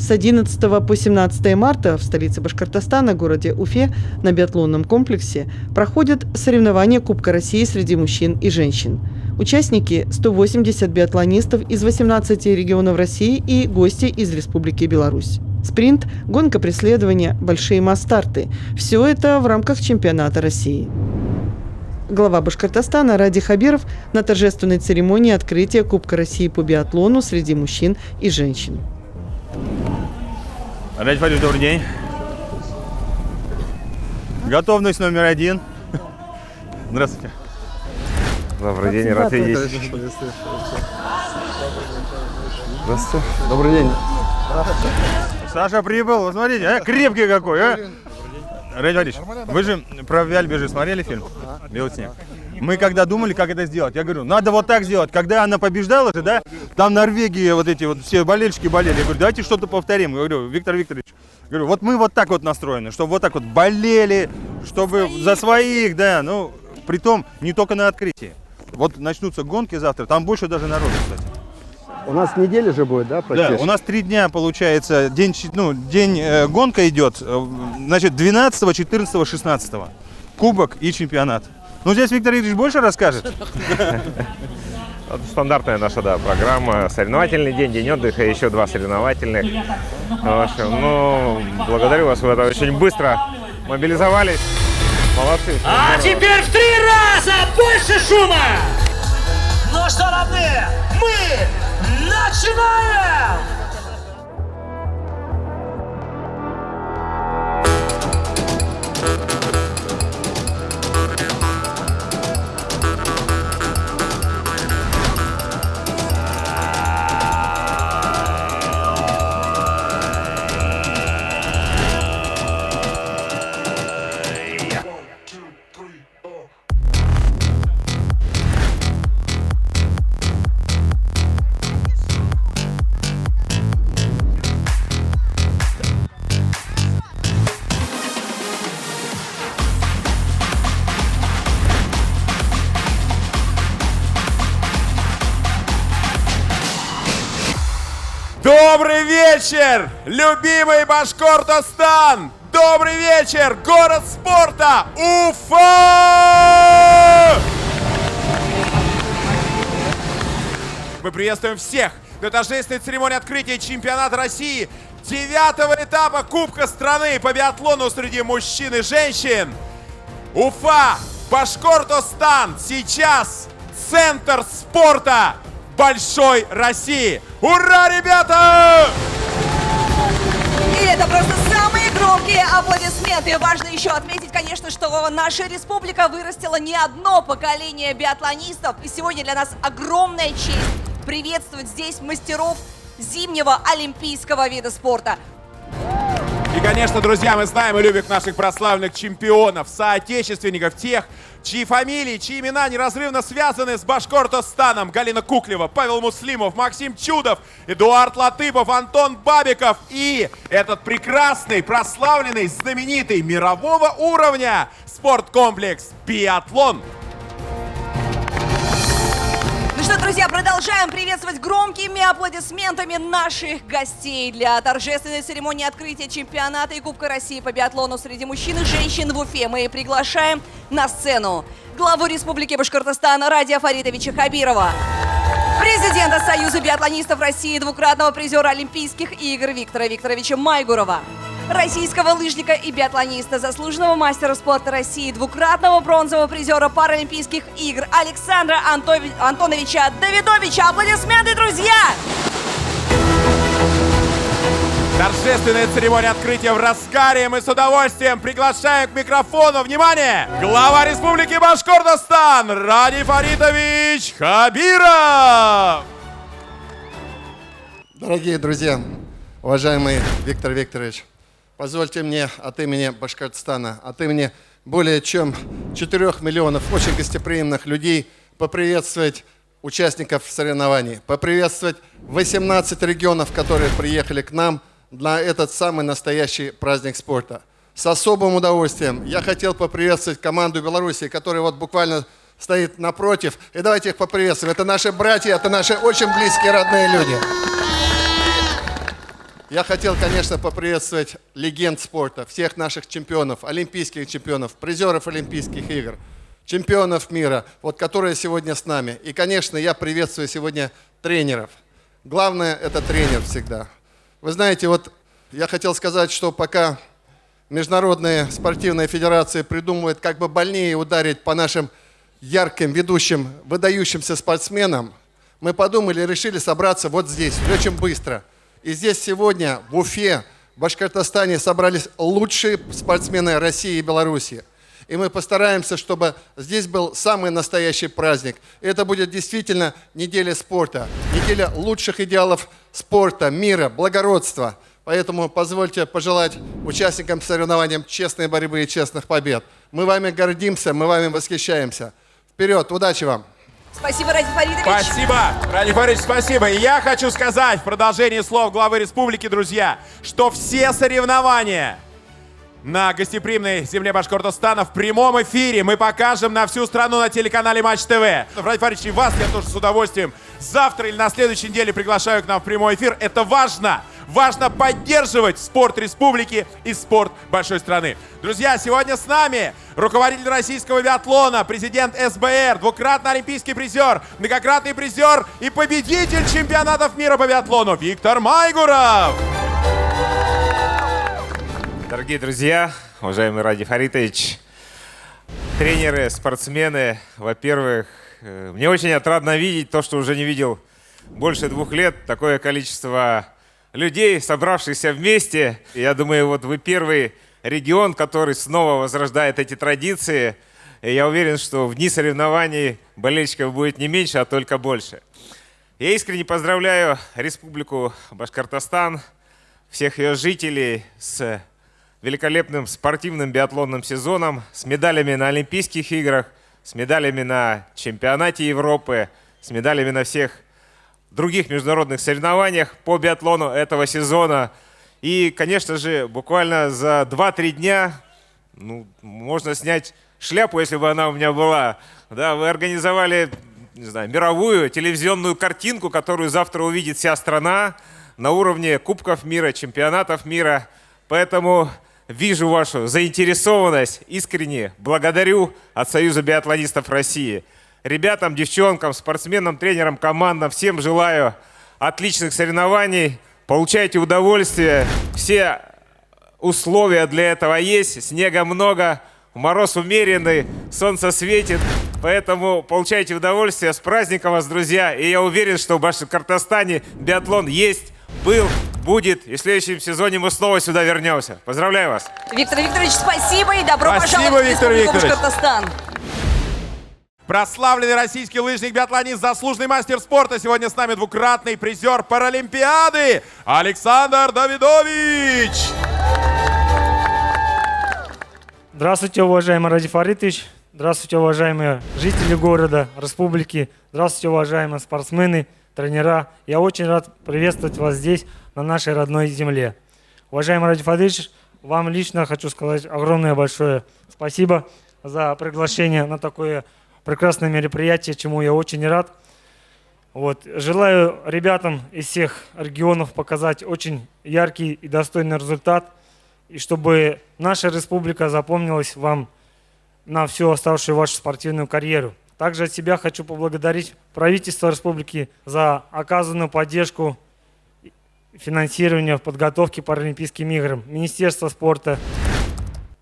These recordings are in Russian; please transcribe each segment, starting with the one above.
С 11 по 17 марта в столице Башкортостана, городе Уфе, на биатлонном комплексе проходят соревнования Кубка России среди мужчин и женщин. Участники – 180 биатлонистов из 18 регионов России и гости из Республики Беларусь. Спринт, гонка преследования, большие масс-старты – все это в рамках чемпионата России. Глава Башкортостана Ради Хабиров на торжественной церемонии открытия Кубка России по биатлону среди мужчин и женщин. Ради Фаридович, добрый день. Готовность номер 1. Здравствуйте. Добрый день, рад видеть. Здравствуйте. Добрый день. Саша прибыл, вы смотрите, крепкий какой, а? Ради Фаридович, вы же про Вяльбежи смотрели фильм «Белый снег»? Мы когда думали, как это сделать, я говорю, надо вот так сделать. Когда она побеждала же, да, там в Норвегии вот эти вот все болельщики болели. Я говорю, давайте что-то повторим. Я говорю, Виктор Викторович, говорю, вот мы вот так вот настроены, чтобы вот так вот болели, чтобы за своих, да, ну, притом не только на открытии. Вот начнутся гонки завтра, там больше даже народу, кстати. У нас неделя же будет, да, практически? Да, у нас 3 дня получается, день гонка идет, значит, 12, 14, 16. Кубок и чемпионат. Ну, здесь Виктор Ильич больше расскажет. Это стандартная наша, да, программа. Соревновательный день, день отдыха, еще 2 соревновательных. В общем, ну, благодарю вас, вы это очень быстро мобилизовались. Молодцы. А теперь в 3 раза больше шума! Ну что, родные, мы начинаем! Добрый вечер, любимый Башкортостан! Добрый вечер, город спорта Уфа! Мы приветствуем всех на торжественной церемонии открытия чемпионата России 9-го этапа Кубка страны по биатлону среди мужчин и женщин. Уфа, Башкортостан, сейчас центр спорта большой России. Ура, ребята! И это просто самые громкие аплодисменты. Важно еще отметить, конечно, что наша республика вырастила не одно поколение биатлонистов. И сегодня для нас огромная честь приветствовать здесь мастеров зимнего олимпийского вида спорта. И, конечно, друзья, мы знаем и любим наших прославленных чемпионов, соотечественников, тех, чьи фамилии, чьи имена неразрывно связаны с Башкортостаном. Галина Куклева, Павел Муслимов, Максим Чудов, Эдуард Латыпов, Антон Бабиков и этот прекрасный, прославленный, знаменитый мирового уровня спорткомплекс «Биатлон». Ну что, друзья, продолжаем приветствовать громкими аплодисментами наших гостей для торжественной церемонии открытия чемпионата и Кубка России по биатлону среди мужчин и женщин в Уфе. Мы приглашаем на сцену главу Республики Башкортостан Радия Фаридовича Хабирова, президента Союза биатлонистов России, двукратного призера Олимпийских игр Виктора Викторовича Майгурова, российского лыжника и биатлониста, заслуженного мастера спорта России, двукратного бронзового призера Паралимпийских игр Александра Антоновича Давидовича. Аплодисменты, друзья! Торжественная церемония открытия в разгаре. Мы с удовольствием приглашаем к микрофону, внимание, глава Республики Башкортостан Ради Фаридович Хабиров. Дорогие друзья, уважаемый Виктор Викторович, позвольте мне от имени Башкортостана, от имени более чем 4 миллионов очень гостеприимных людей поприветствовать участников соревнований, поприветствовать 18 регионов, которые приехали к нам на этот самый настоящий праздник спорта. С особым удовольствием я хотел поприветствовать команду Беларуси, которая вот буквально стоит напротив. И давайте их поприветствуем. Это наши братья, это наши очень близкие, родные люди. Я хотел, конечно, поприветствовать легенд спорта, всех наших чемпионов, олимпийских чемпионов, призеров Олимпийских игр, чемпионов мира, вот которые сегодня с нами. И, конечно, я приветствую сегодня тренеров. Главное – это тренер всегда. Вы знаете, вот я хотел сказать, что пока международные спортивные федерации придумывают, как бы больнее ударить по нашим ярким, ведущим, выдающимся спортсменам, мы подумали и решили собраться вот здесь, очень быстро. И здесь сегодня, в Уфе, в Башкортостане, собрались лучшие спортсмены России и Беларуси. И мы постараемся, чтобы здесь был самый настоящий праздник. И это будет действительно неделя спорта, неделя лучших идеалов спорта, мира, благородства. Поэтому позвольте пожелать участникам соревнований честной борьбы и честных побед. Мы вами гордимся, мы вами восхищаемся. Вперед, удачи вам! Спасибо, Радик Фаритович. Спасибо, Радик Фаритович, спасибо. И я хочу сказать в продолжении слов главы республики, друзья, что все соревнования на гостеприимной земле Башкортостана в прямом эфире мы покажем на всю страну на телеканале Матч ТВ. Радик Фаритович, и вас я тоже с удовольствием завтра или на следующей неделе приглашаю к нам в прямой эфир. Это важно. Важно поддерживать спорт республики и спорт большой страны. Друзья, сегодня с нами руководитель российского биатлона, президент СБР, двукратный олимпийский призер, многократный призер и победитель чемпионатов мира по биатлону Виктор Майгуров. Дорогие друзья, уважаемый Радик Фаритович, тренеры, спортсмены, во-первых, мне очень отрадно видеть то, что уже не видел больше 2 лет, такое количество людей, собравшихся вместе. Я думаю, вот вы первый регион, который снова возрождает эти традиции. И я уверен, что в дни соревнований болельщиков будет не меньше, а только больше. Я искренне поздравляю Республику Башкортостан, всех ее жителей с великолепным спортивным биатлонным сезоном, с медалями на Олимпийских играх, с медалями на чемпионате Европы, с медалями на всех других международных соревнованиях по биатлону этого сезона. И, конечно же, буквально за 2-3 дня можно снять шляпу, если бы она у меня была. Да, вы организовали, не знаю, мировую телевизионную картинку, которую завтра увидит вся страна на уровне Кубков мира, чемпионатов мира. Поэтому вижу вашу заинтересованность, искренне благодарю от Союза биатлонистов России. Ребятам, девчонкам, спортсменам, тренерам, командам, всем желаю отличных соревнований. Получайте удовольствие. Все условия для этого есть. Снега много, мороз умеренный, солнце светит. Поэтому получайте удовольствие. С праздником вас, друзья. И я уверен, что в Башкортостане биатлон есть, был, будет. И в следующем сезоне мы снова сюда вернемся. Поздравляю вас. Виктор Викторович, спасибо и добро Спасибо, пожаловать в Виктор Республику Викторович. Башкортостан. Прославленный российский лыжник-биатлонист, заслуженный мастер спорта. Сегодня с нами двукратный призер Паралимпиады Александр Давидович. Здравствуйте, уважаемый Радик Фаритович. Здравствуйте, уважаемые жители города, республики. Здравствуйте, уважаемые спортсмены, тренера. Я очень рад приветствовать вас здесь, на нашей родной земле. Уважаемый Радик Фаритович, вам лично хочу сказать огромное большое спасибо за приглашение на такое прекрасное мероприятие, чему я очень рад. Желаю ребятам из всех регионов показать очень яркий и достойный результат, и чтобы наша республика запомнилась вам на всю оставшую вашу спортивную карьеру. Также от себя хочу поблагодарить правительство республики за оказанную поддержку финансирования в подготовке к Паралимпийским играм, Министерство спорта,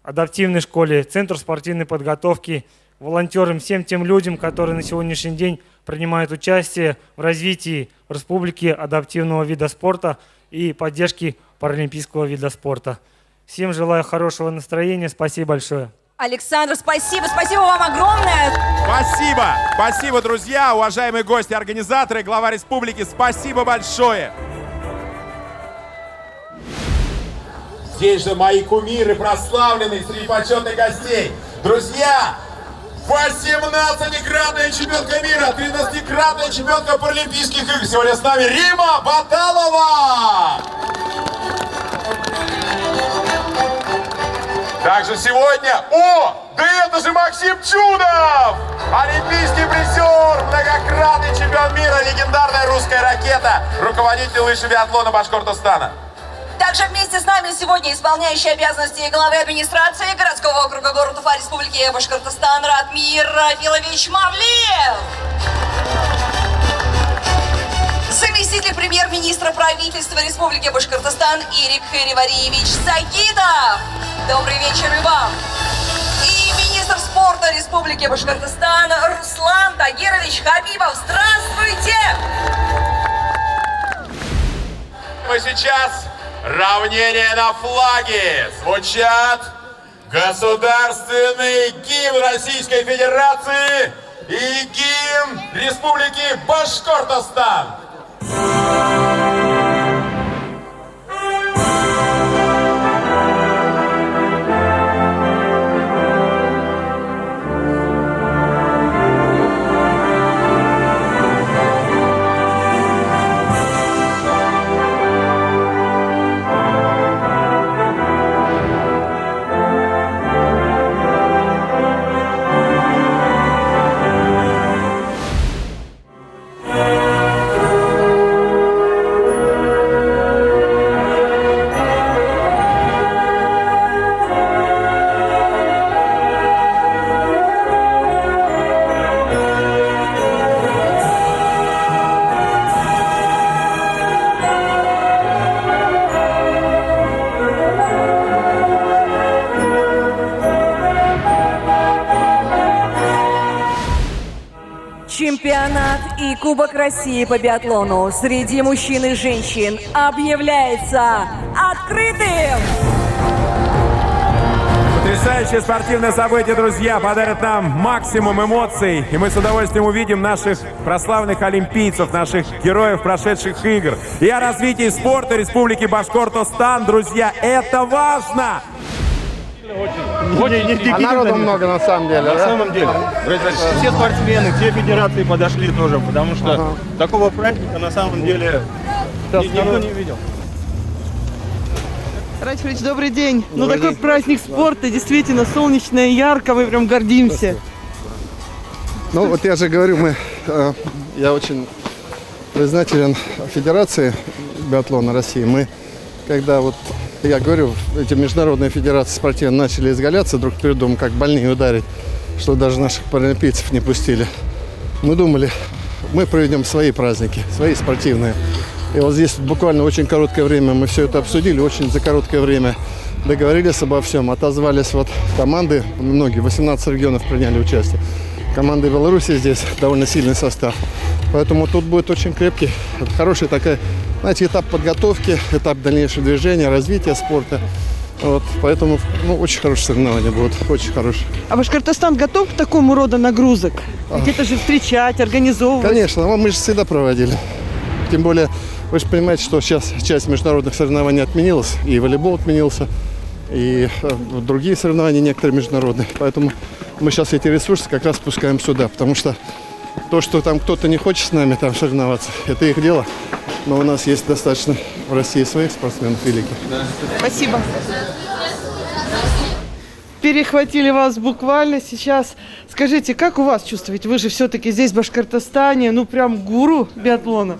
адаптивной школе, Центр спортивной подготовки, волонтерам, всем тем людям, которые на сегодняшний день принимают участие в развитии в республике адаптивного вида спорта и поддержки паралимпийского вида спорта. Всем желаю хорошего настроения. Спасибо большое. Александр, спасибо. Спасибо вам огромное. Спасибо. Спасибо, друзья, уважаемые гости, организаторы, глава республики. Спасибо большое. Здесь же мои кумиры, прославленные среди почетных гостей. Друзья, 18-кратная чемпионка мира, 13-кратная чемпионка Паралимпийских игр. Сегодня с нами Рима Баталова. Также сегодня, да это же Максим Чудов! Олимпийский призер, многократный чемпион мира, легендарная русская ракета, руководитель лыж и биатлона Башкортостана. Также вместе с нами сегодня исполняющий обязанности главы администрации городского округа города Уфа Республики Башкортостан Ратмир Рафилович Мавлиев. Заместитель премьер-министра правительства Республики Башкортостан Ирик Хайривариевич Сагидов. Добрый вечер и вам. И министр спорта Республики Башкортостан Руслан Тагирович Хабибов. Здравствуйте! Мы сейчас равнение на флаге. Звучат государственный гимн Российской Федерации и гимн Республики Башкортостан. Чемпионат и Кубок России по биатлону среди мужчин и женщин объявляется открытым! Потрясающее спортивное событие, друзья, подарит нам максимум эмоций. И мы с удовольствием увидим наших прославленных олимпийцев, наших героев прошедших игр. И о развитии спорта Республики Башкортостан, друзья, это важно! А народу много на самом деле, На да? самом деле, все спортсмены, все федерации подошли тоже, потому что такого праздника на самом деле никто не видел. Рафилович, добрый день. Такой праздник спорта, действительно солнечно и ярко, мы прям гордимся. Ну, вот я же говорю, я очень признателен Федерации биатлона России. Мы, когда я говорю, эти международные федерации спортивные начали изгаляться друг перед другом, как больные ударить, что даже наших паралимпийцев не пустили. Мы думали, мы проведем свои праздники, свои спортивные. И вот здесь буквально очень короткое время мы все это обсудили, очень за короткое время договорились обо всем. Отозвались команды, многие, 18 регионов приняли участие. Команды Беларуси здесь довольно сильный состав. Поэтому тут будет очень крепкий, хороший такой, знаете, этап подготовки, этап дальнейшего движения, развития спорта. Поэтому очень хорошие соревнования будут, очень хорошие. А Башкортостан готов к такому роду нагрузок? Ведь это же встречать, организовывать. Конечно, мы же всегда проводили. Тем более, вы же понимаете, что сейчас часть международных соревнований отменилась, и волейбол отменился, и другие соревнования некоторые международные. Поэтому мы сейчас эти ресурсы как раз пускаем сюда, потому что то, что там кто-то не хочет с нами там соревноваться, это их дело. Но у нас есть достаточно в России своих спортсменов великих. Спасибо. Перехватили вас буквально сейчас. Скажите, как у вас чувствуете? Вы же все-таки здесь, в Башкортостане, прям гуру биатлона.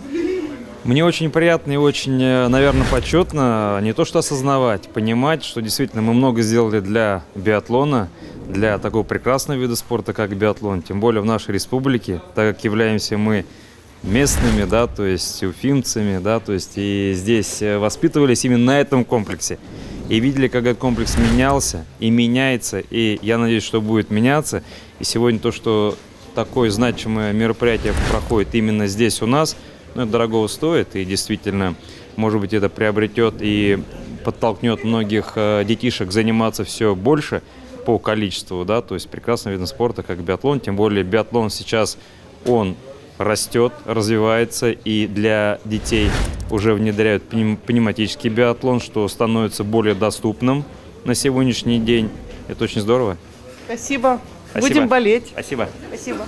Мне очень приятно и очень, наверное, почетно не то что осознавать, понимать, что действительно мы много сделали для биатлона, для такого прекрасного вида спорта, как биатлон, тем более в нашей республике, так как являемся мы местными, да, то есть уфимцами, да, то есть и здесь воспитывались именно на этом комплексе. И видели, как этот комплекс менялся и меняется, и я надеюсь, что будет меняться. И сегодня то, что такое значимое мероприятие проходит именно здесь у нас, это дорогого стоит, и действительно, может быть, это приобретет и подтолкнет многих детишек заниматься все больше по количеству, да, то есть прекрасный вид спорта, как биатлон, тем более биатлон сейчас, он растет, развивается, и для детей уже внедряют пневматический биатлон, что становится более доступным на сегодняшний день. Это очень здорово. Спасибо. Спасибо. Будем болеть. Спасибо. Спасибо.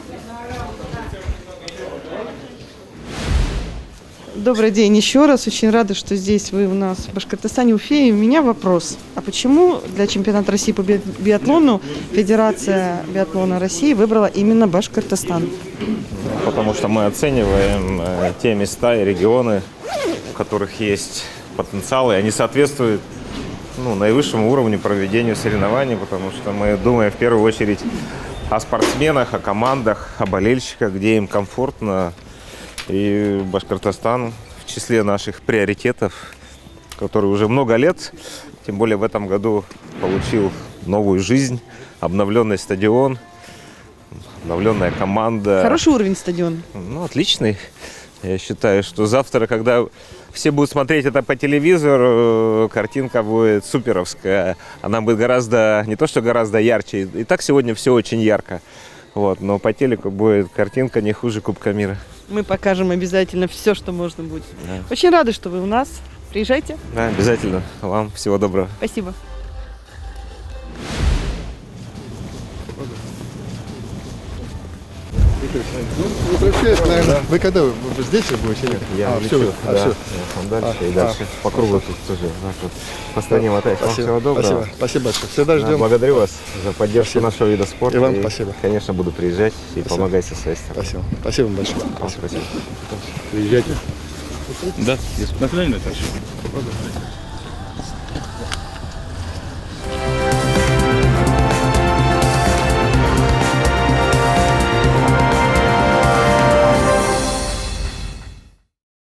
Добрый день еще раз. Очень рада, что здесь вы у нас в Башкортостане, Уфе. И у меня вопрос. А почему для чемпионата России по биатлону Федерация биатлона России выбрала именно Башкортостан? Потому что мы оцениваем те места и регионы, в которых есть потенциал, и они соответствуют наивысшему уровню проведения соревнований, потому что мы думаем в первую очередь о спортсменах, о командах, о болельщиках, где им комфортно. И Башкортостан в числе наших приоритетов, который уже много лет, тем более в этом году получил новую жизнь, обновленный стадион, обновленная команда. Хороший уровень стадиона. Отличный. Я считаю, что завтра, когда все будут смотреть это по телевизору, картинка будет суперовская. Она будет гораздо, не то что гораздо ярче, и так сегодня все очень ярко. Но по телеку будет картинка не хуже Кубка мира. Мы покажем обязательно все, что можно будет. Да. Очень рады, что вы у нас. Приезжайте. Да, обязательно. Вам всего доброго. Спасибо. Наверное, вы когда? Вы здесь же будете? Нет? Я лечу, дальше и дальше. По кругу тут тоже. По стране мотаюсь. Вам всего доброго. Спасибо большое. Всегда ждем. Благодарю вас за поддержку нашего вида спорта. И вам спасибо. Конечно, буду приезжать и помогать со своей стороны. Спасибо. Спасибо большое. Спасибо. Приезжайте. Да, на свидание, Наташа.